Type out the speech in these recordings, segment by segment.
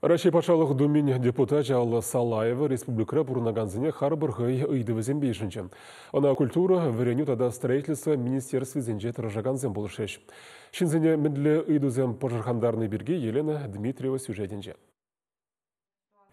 Раши патшалық думин депутат Алла Салаева республика бұрынаганзыне харбір ғай ұйдывызен бейшінші. Она культура, вареню тада строительство министерстве зенже тұржаганзен болышеш. Шинзіне міндлі ұйдызен пожархандарны бірге Елена Дмитриева сюжетінже.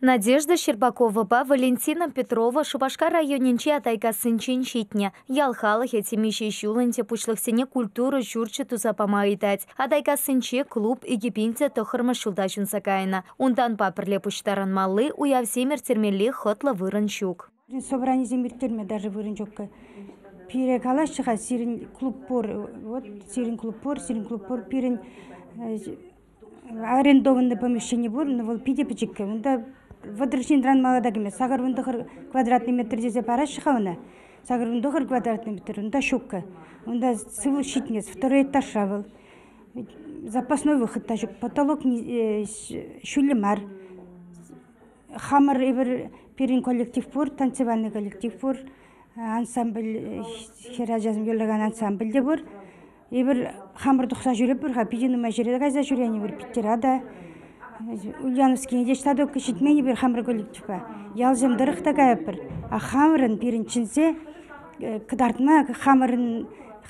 Надежда Щербакова ба Валентина Петрова Шубашка районинче атайка сынчин щитне. Ялхалах этимище щуланте пучлахсене культуру журче тузапама айтать. Атайка сынче клуб и гипинте тохырма шулдачын сакайна. Ундан паперле пуштаран малы уявсемер термеле хотла выранчук. Собрание земиртерме даже выранчук. Пире калашчыха сирин клуб пор, вот сирин клуб пор, пирин арендованное помещение бор, но вол пиде пичикке. Водрушин дран маладагиме, сагар вундахар квадратный метр здесь парашихауна, сагар вундахар квадратный метр, унда шукка, унда сывыл щитнец, второй этаж шавыл, запасной выход тажук, потолок шулемар, хамар ибер перин коллектив пор, танцевальный коллектив пор, ансамбль херажазм йолаган ансамбль де бор, ибер хамар тухса жүреп бор, хапидину мажиреда газа жүрени бор питтерада. Ульяновский здесь тадок кишит мени бир хамр коллектива. Ялжем дырых такая пир. А хамрын пиринчинсе кдартма хамрын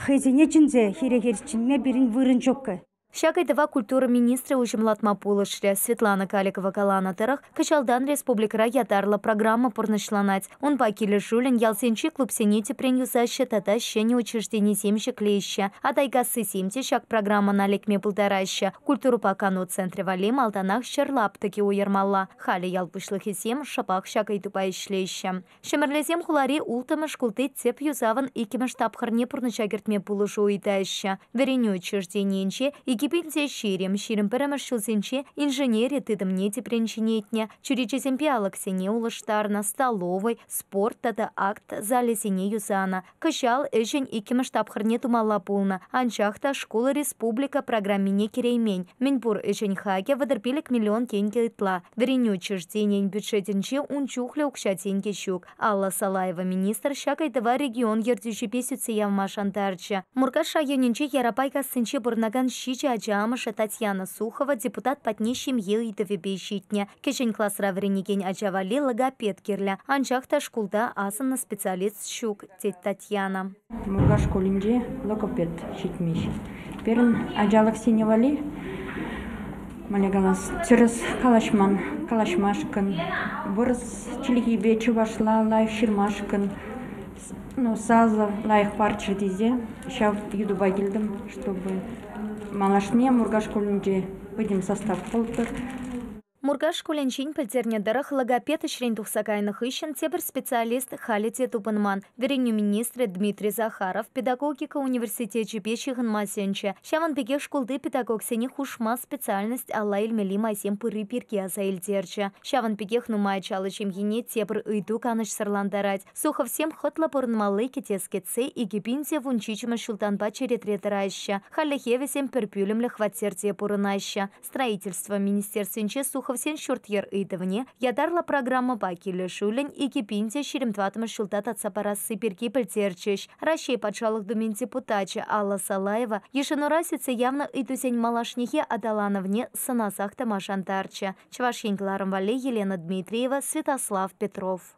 хезене чинзе хирегерчинме бирин вырын жокка. Шакайтова культура министра ужимлатма пулышре Светлана Каликова-Каланатырах качалдан республикара ятарла программа порнышланать. Он пакили жулин ялсенчи клуб сените принюсаща тата щене учреждений семща клеща. А тайгасы семти шак программа наликме полтораща. Культуру пакану центре валим алтанах щерлап таки уермалла. Хали ялпышлых и сем шапах шакайтупа ишлеща. Шемерлезем хулари ултамы шкулты цеп юзаван икиме штабхарне порнычагертме пулышу уйтаща. Вереню учреждениенче и Кипинте ширим перемершилсенче инженерия тыдымне тепренчинетне, чуричесемпе алаксене улыштарна, столовой, спорт тата акт залесене юзана. Кышал эжен икиме штабхарне тумалла пулна, анчахта школа республика программине кереймень. Минпур эжен хаке водерпилик миллион тенге итла. Вереню учреждениен бюджетенче унчухле укша тенге щук. Алла Салаева министр Шакайтова регион ердюши песюце явмашантарча. Муркаш районенче ярапайка сынче бурнаган щича Аджамыша Татьяна Сухова, депутат поднищим елитове бейщитне. Кешень класс равренеген аджавали логопед кирля. Анчахта шкулда асана специалист щук теть Татьяна. Мурга школинде логопед щитмищ. Перн аджалак синевали. Малегалас через калашмашкан. Вырос чилихибе чувашла лайф ширмашкан. Ну, саза лайх парча дизе. Ща юдуба гильдам, чтобы малашне Мургаш школинде выйдем состав полтор. Мургаш школенчин пельтерне дарах логопед ишрен тухсакайных ищен тебер специалист Халите Тупанман. Вереню министр Дмитрий Захаров, педагогика университет Чепещихын масенче. Шаван беге школды педагог сене хушма специальность Алла Ильмели майсем пыры пирки азаильдерче. Шаван бегех нумай чалычем ене тебер ыйду каныш сарландарать. Сухов всем хотла порнмалы китескетсе и гипинте вунчичма шултанба черетретараща. Халлехевесем перпюлем лехватерте порынаща. Строительство министерственче Сухов всен шуртьер ыдывне, ядарла программа бакили шулень и кипинте ширемтватым шултат от сапарасы перки пельтерчеш. Ращей поджалых думен депутача Алла Салаева ешенурасице явно ыдусень малашнихе адалановне санасах тамашантарча. Чвашень Кларом Вале, Елена Дмитриева, Святослав Петров.